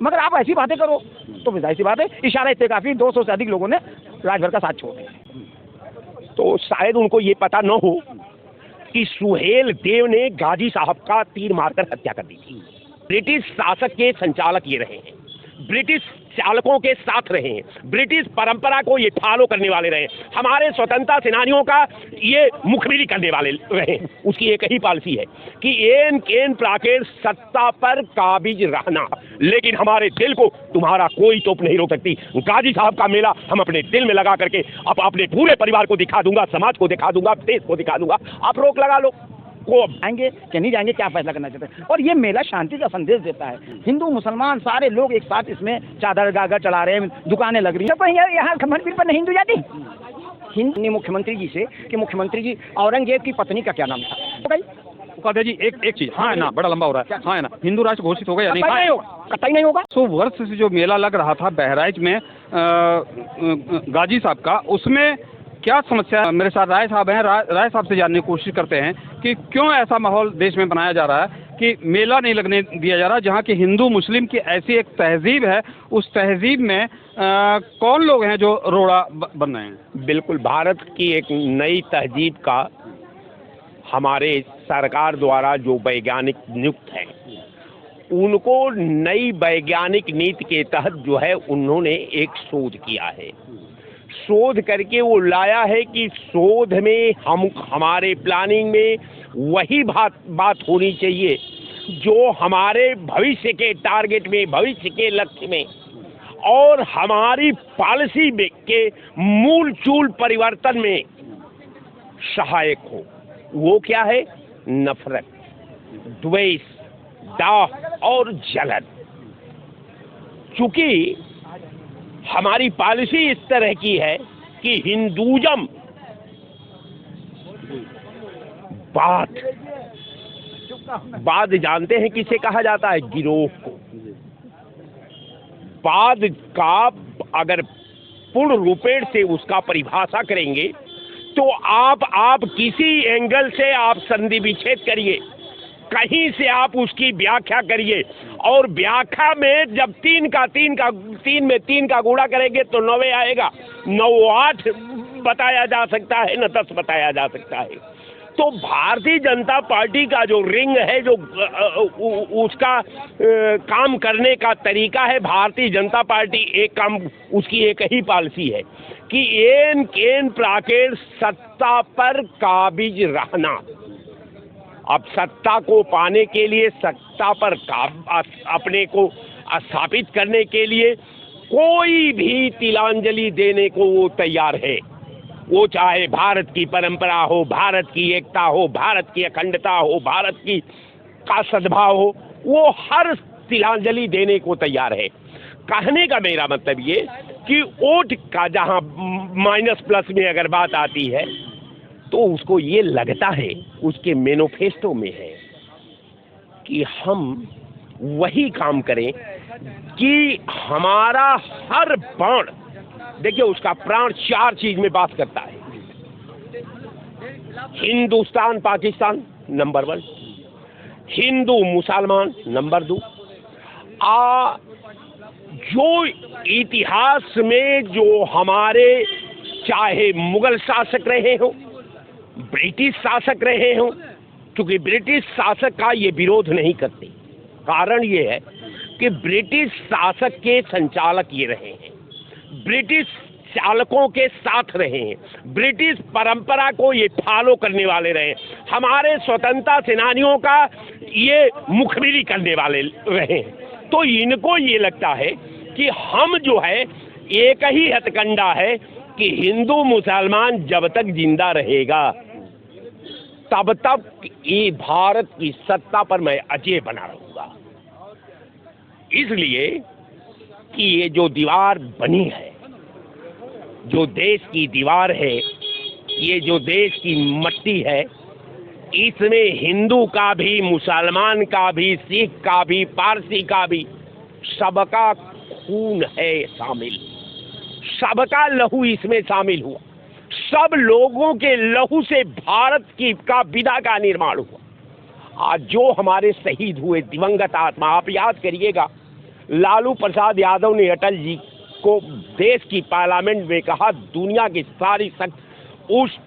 मगर आप ऐसी बातें करो तो फिर जाहिर सी बात है इशारा इतने काफी 200 से अधिक लोगों ने राजभर का साथ छोड़ दिया। तो शायद उनको ये पता न हो कि सुहेल देव ने गाजी साहब का तीर मारकर हत्या कर दी थी। ब्रिटिश शासक के संचालक ये रहे हैं, ब्रिटिश चालकों के साथ रहे हैं, ब्रिटिश परंपरा को ये फॉलो करने वाले रहे, हमारे स्वतंत्रता सेनानियों का ये मुखबिरी करने वाले रहे। उसकी एक ही पॉलिसी है कि एन केन प्राकेर सत्ता पर काबिज रहना, लेकिन हमारे दिल को तुम्हारा कोई तोप नहीं रोक सकती। गाजी साहब का मेला हम अपने दिल में लगा करके अब अपने पूरे परिवार को दिखा दूंगा, समाज को दिखा दूंगा, देश को दिखा दूंगा। आप रोक लगा लो को आएंगे कि नहीं जाएंगे, क्या फैसला करना चाहते हैं। और ये मेला शांति का संदेश देता है। हिंदू मुसलमान सारे लोग एक साथ इसमें चादर गागर चला रहे हैं, दुकानें लग रही हैं। यहाँ मंदिर पर नहीं हिंदू जाती। हिंदू मुख्यमंत्री जी से कि मुख्यमंत्री जी औरंगजेब की पत्नी का क्या नाम था? उपाध्याय जी एक चीज, हाँ है ना, बड़ा लंबा हो रहा है, हाँ है ना, हिंदू राष्ट्र घोषित हो गया या नहीं? नहीं होगा, कतई नहीं होगा। 100 वर्ष से जो मेला लग रहा था बहराइच में गाजी साहब का, उसमें क्या समस्या है? मेरे साथ राय साहब हैं, राय साहब से जानने की कोशिश करते हैं कि क्यों ऐसा माहौल देश में बनाया जा रहा है कि मेला नहीं लगने दिया जा रहा, जहाँ की हिंदू मुस्लिम की ऐसी एक तहजीब है, उस तहजीब में कौन लोग हैं जो रोड़ा बन रहे हैं? बिल्कुल, भारत की एक नई तहजीब का हमारे सरकार द्वारा जो वैज्ञानिक नियुक्त हैं, उनको नई वैज्ञानिक नीति के तहत जो है उन्होंने एक शोध किया है। शोध करके वो लाया है कि शोध में हमारे प्लानिंग में वही बात होनी चाहिए जो हमारे भविष्य के टारगेट में, भविष्य के लक्ष्य में और हमारी पॉलिसी के मूल चूल परिवर्तन में सहायक हो। वो क्या है? नफरत, द्वेष, दाह और जलन। चूंकि हमारी पॉलिसी इस तरह की है कि हिंदुइज्म बाद जानते हैं किसे कहा जाता है? गिरोह को। बाद का अगर पूर्ण रूपेण से उसका परिभाषा करेंगे तो आप किसी एंगल से आप संधि विच्छेद करिए, कहीं से आप उसकी व्याख्या करिए, और व्याख्या में जब तीन में 3 का गुणा करेंगे तो 9 आएगा। 9 8 बताया जा सकता है, न 10 बताया जा सकता है। तो भारतीय जनता पार्टी का जो रिंग है, जो उसका काम करने का तरीका है, भारतीय जनता पार्टी उसकी एक ही पॉलिसी है कि एन केन प्राकेर सत्ता पर काबिज रहना। अब सत्ता को पाने के लिए, सत्ता पर अपने को स्थापित करने के लिए कोई भी तिलांजलि देने को वो तैयार है। वो चाहे भारत की परंपरा हो, भारत की एकता हो, भारत की अखंडता हो, भारत का सद्भाव हो, वो हर तिलांजलि देने को तैयार है। कहने का मेरा मतलब ये कि वोट का जहां माइनस प्लस में अगर बात आती है तो उसको ये लगता है, उसके मैनिफेस्टो में है कि हम वही काम करें कि हमारा हर बाण, देखिए उसका प्राण 4 चीज में बात करता है। हिंदुस्तान पाकिस्तान नंबर 1, हिंदू मुसलमान नंबर 2। जो इतिहास में जो हमारे चाहे मुगल शासक रहे हो, ब्रिटिश शासक रहे हो, क्योंकि ब्रिटिश शासक का ये विरोध नहीं करते, कारण ये है कि ब्रिटिश शासक के संचालक ये रहे हैं, ब्रिटिश चालकों के साथ रहे हैं, ब्रिटिश परंपरा को ये फॉलो करने वाले रहे, हमारे स्वतंत्रता सेनानियों का ये मुखबिरी करने वाले रहे हैं। तो इनको ये लगता है कि हम जो है एक ही हथकंडा है कि हिंदू मुसलमान जब तक जिंदा रहेगा तब तक ये भारत की सत्ता पर मैं अजय बना रहूंगा। इसलिए कि ये जो दीवार बनी है, जो देश की दीवार है, ये जो देश की मट्टी है, इसमें हिंदू का भी, मुसलमान का भी, सिख का भी, पारसी का भी, सबका खून है शामिल, सबका लहू इसमें शामिल हुआ। सब लोगों के लहू से भारत का विदा का निर्माण हुआ। आज जो हमारे शहीद हुए दिवंगत आत्मा, आप याद करिएगा लालू प्रसाद यादव ने अटल जी को देश की पार्लियामेंट में कहा दुनिया की सारी शक्ति उस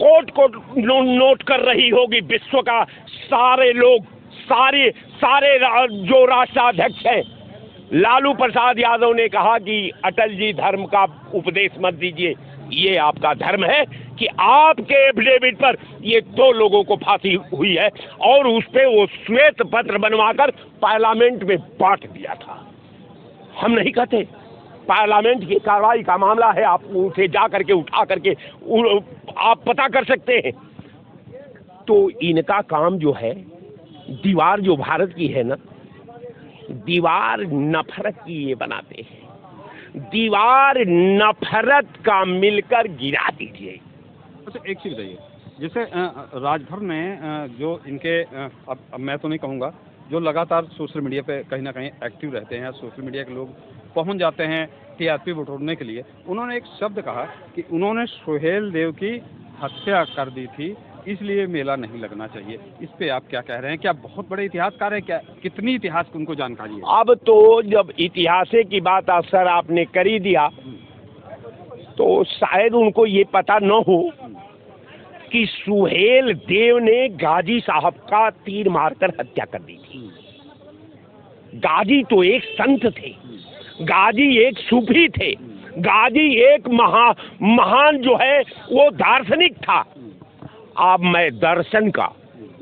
कोट को नोट कर रही होगी, विश्व का सारे लोग, सारे जो राष्ट्राध्यक्ष हैं। लालू प्रसाद यादव ने कहा कि अटल जी धर्म का उपदेश मत दीजिए, ये आपका धर्म है कि आपके एफिडेविट पर ये 2 लोगों को फांसी हुई है और उस पे वो श्वेत पत्र बनवाकर पार्लियामेंट में बांट दिया था। हम नहीं कहते, पार्लियामेंट की कार्रवाई का मामला है, आप उसे जा करके उठा करके आप पता कर सकते हैं। तो इनका काम जो है, दीवार जो भारत की है ना, दीवार नफरत की ये बनाते हैं, दीवार नफरत का मिलकर गिरा दीजिए। अच्छा, एक चीज़ बताइए, जैसे राजभर में जो इनके अब मैं तो नहीं कहूँगा, जो लगातार सोशल मीडिया पे कहीं ना कहीं एक्टिव रहते हैं, सोशल मीडिया के लोग पहुंच जाते हैं टीआरपी बटोरने के लिए, उन्होंने एक शब्द कहा कि उन्होंने सुहेल देव की हत्या कर दी थी, इसलिए मेला नहीं लगना चाहिए। इस पे आप क्या कह रहे हैं? क्या बहुत बड़े इतिहासकार है? क्या कितनी इतिहास की उनको जानकारी है? अब तो जब इतिहास की बात सर आपने कर ही दिया, तो शायद उनको ये पता न हो कि सुहेल देव ने गाजी साहब का तीर मारकर हत्या कर दी थी। गाजी तो एक संत थे, गाजी एक सूफी थे, गाजी एक महान जो है वो दार्शनिक था। अब मैं दर्शन का,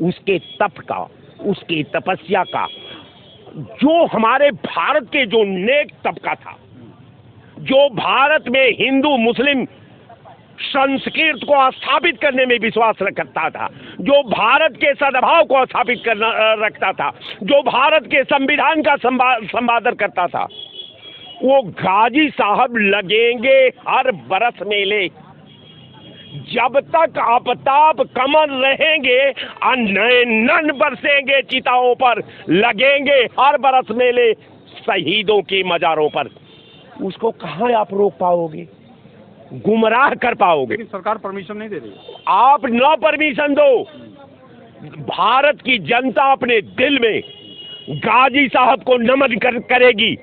उसके तप का, उसकी तपस्या का, जो हमारे भारत के जो नेक तबका था, जो भारत में हिंदू मुस्लिम संस्कृत को स्थापित करने में विश्वास रखता था, जो भारत के सद्भाव को स्थापित करना रखता था, जो भारत के संविधान का संपादन करता था, वो गाजी साहब लगेंगे हर बरस मेले। जब तक आफताब कमर रहेंगे और नए नन बरसेंगे चिताओं पर, लगेंगे हर बरस मेले शहीदों की मजारों पर। उसको कहाँ आप रोक पाओगे, गुमराह कर पाओगे? सरकार परमिशन नहीं दे रही। आप न परमिशन दो, भारत की जनता अपने दिल में गाजी साहब को नमन करेगी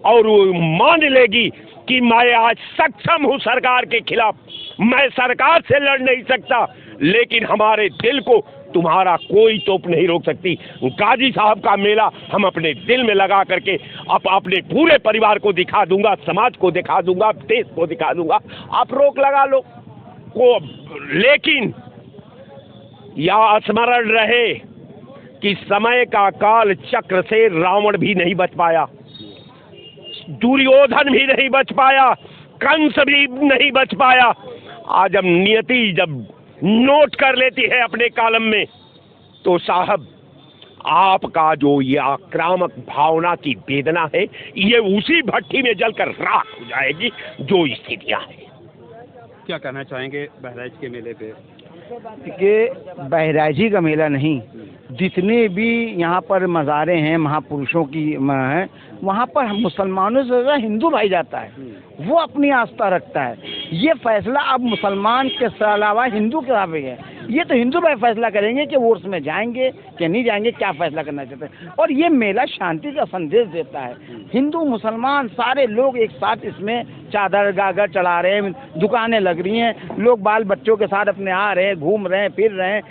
और वो मान लेगी कि मैं आज सक्षम हूं सरकार के खिलाफ। मैं सरकार से लड़ नहीं सकता, लेकिन हमारे दिल को तुम्हारा कोई तोप नहीं रोक सकती। गाजी साहब का मेला हम अपने दिल में लगा करके अपने पूरे परिवार को दिखा दूंगा, समाज को दिखा दूंगा, देश को दिखा दूंगा। आप रोक लगा लो को, लेकिन यह स्मरण रहे कि समय का काल चक्र से रावण भी नहीं बच पाया, दुर्योधन भी नहीं बच पाया, कंस भी नहीं बच पाया। आज जब नियति जब नोट कर लेती है अपने कॉलम में, तो साहब आपका जो ये आक्रामक भावना की वेदना है, ये उसी भट्टी में जलकर राख हो जाएगी जो स्थितियां हैं। क्या कहना चाहेंगे बहराइच के मेले पे? कि बहराइची का मेला नहीं, जितने भी यहाँ पर मज़ारे हैं महापुरुषों की हैं, वहाँ पर मुसलमानों से ज़्यादा हिंदू भाई जाता है, वो अपनी आस्था रखता है। ये फैसला अब मुसलमान के अलावा हिंदू के हाथ है। ये तो हिंदू भाई फैसला करेंगे कि वो उसमें जाएंगे कि नहीं जाएंगे, क्या फैसला करना चाहते हैं। और ये मेला शांति का संदेश देता है। हिंदू मुसलमान सारे लोग एक साथ इसमें चादर गागर चढ़ा रहे हैं, दुकानें लग रही हैं, लोग बाल बच्चों के साथ अपने आ रहे हैं, घूम रहे हैं, फिर रहे हैं।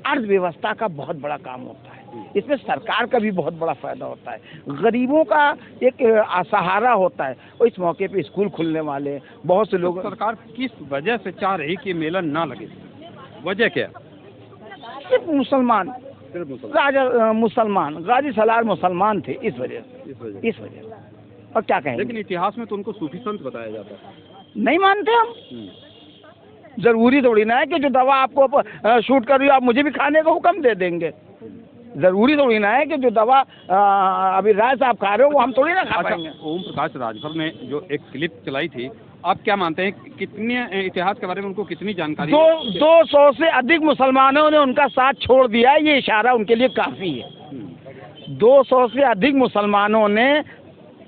अर्थव्यवस्था का बहुत बड़ा काम होता है, इसमें सरकार का भी बहुत बड़ा फायदा होता है, गरीबों का एक सहारा होता है। और इस मौके पे स्कूल खुलने वाले बहुत से लोग। सरकार किस वजह से चाह रही कि मेला ना लगे? वजह क्या? सिर्फ मुसलमान, राजा मुसलमान, गाजी सलार मुसलमान थे, इस वजह से। और क्या कहें? लेकिन इतिहास में तो उनको सूफी संत बताया जाता है। नहीं मानते हम। जरूरी थोड़ी ना है कि जो दवा आपको शूट कर रही हो आप मुझे भी खाने का हुक्म दे देंगे। जरूरी थोड़ी ना है कि जो दवा अभी राय साहब खा रहे हो वो हम थोड़ी ना खा पाएंगे। ओम प्रकाश राजभर ने जो एक क्लिप चलाई थी, आप क्या मानते हैं कितने इतिहास के बारे में उनको कितनी जानकारी? 200 से अधिक मुसलमानों ने उनका साथ छोड़ दिया है, ये इशारा उनके लिए काफी है। 200 से अधिक मुसलमानों ने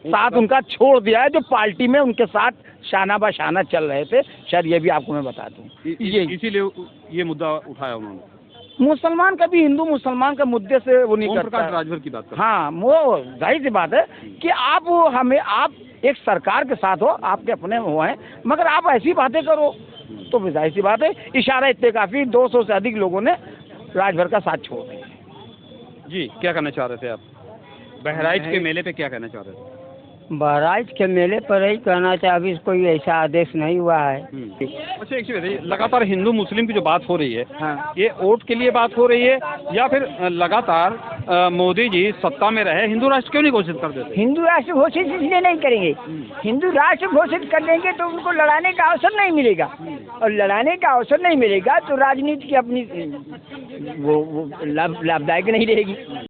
साथ उनका छोड़ दिया है, जो पार्टी में उनके साथ शाना बशाना चल रहे थे। शायद ये भी आपको मैं बता दूं, इसीलिए ये मुद्दा उठाया उन्होंने। मुसलमान कभी हिंदू मुसलमान का मुद्दे से वो नहीं ओम करता प्रकाश है। राजभर की बात कर हाँ, वो जाहिर सी बात है कि आप एक सरकार के साथ हो, आपके अपने वो हैं, मगर आप ऐसी बातें करो तो फिर जाहिर सी बात है, इशारा इतने काफी 200 से अधिक लोगों ने राजभर का साथ छोड़ दिया। जी, क्या कहना चाह रहे थे आप? बहराइच के मेले पे क्या कहना चाह रहे थे? बहराइच के मेले पर यही कहना चाहिए, अभी कोई ऐसा आदेश नहीं हुआ है। अच्छा, एक चीज़ बताइए, लगातार हिंदू मुस्लिम की जो बात हो रही है, हाँ। ये वोट के लिए बात हो रही है या फिर लगातार मोदी जी सत्ता में रहे हिंदू राष्ट्र क्यों नहीं घोषित कर देते? हिंदू राष्ट्र घोषित इसलिए नहीं करेंगे, हिंदू राष्ट्र घोषित कर देंगे तो उनको लड़ाने का अवसर नहीं मिलेगा, और लड़ाने का अवसर नहीं मिलेगा तो राजनीति की अपनी वो लाभदायक नहीं रहेगी।